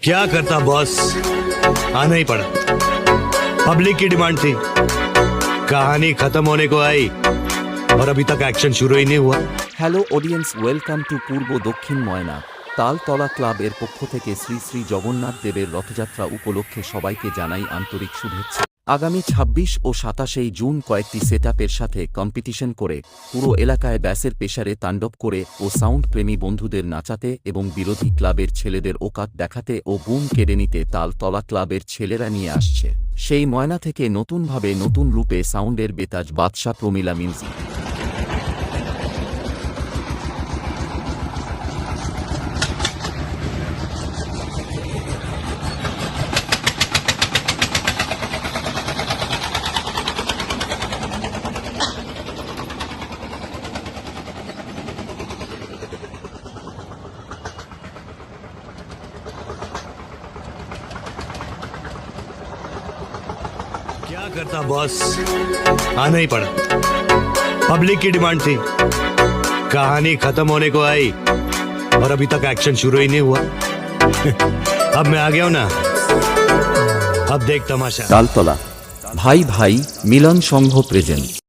क्या करता बॉस, आना ही पड़ा। पब्लिक की डिमांड थी, कहानी खत्म होने को आई और अभी तक एक्शन शुरू ही नहीं हुआ। হ্যালো অডিয়েন্স, ওয়েলকাম টু পূর্ব দক্ষিণ ময়না। তালতলা ক্লাবের পক্ষ থেকে শ্রী শ্রী জগন্নাথ দেবের রথযাত্রা উপলক্ষে সবাইকে জানাই আন্তরিক শুভেচ্ছা। আগামী ২৬ ও ২৭ জুন কয়েকটি সেটআপের সাথে কম্পিটিশন করে পুরো এলাকায় ব্যাসের পেশারে তাণ্ডব করে ও সাউন্ড প্রেমী বন্ধুদের নাচাতে এবং বিরোধী ক্লাবের ছেলেদের ওকাত দেখাতে ও বুম কেড়ে নিতে তালতলা ক্লাবের ছেলেরা নিয়ে আসছে সেই ময়না থেকে নতুনভাবে নতুন রূপে সাউন্ডের বেতাজ বাদশা প্রমিলা মিউজিক। क्या करता बॉस, आना ही पड़ा। पब्लिक की डिमांड थी, कहानी खत्म होने को आई और अभी तक एक्शन शुरू ही नहीं हुआ। अब मैं आ गया हूं ना, अब देख तमाशा। তালতলা ভাই ভাই মিলন সংঘ প্রেজেন্ট।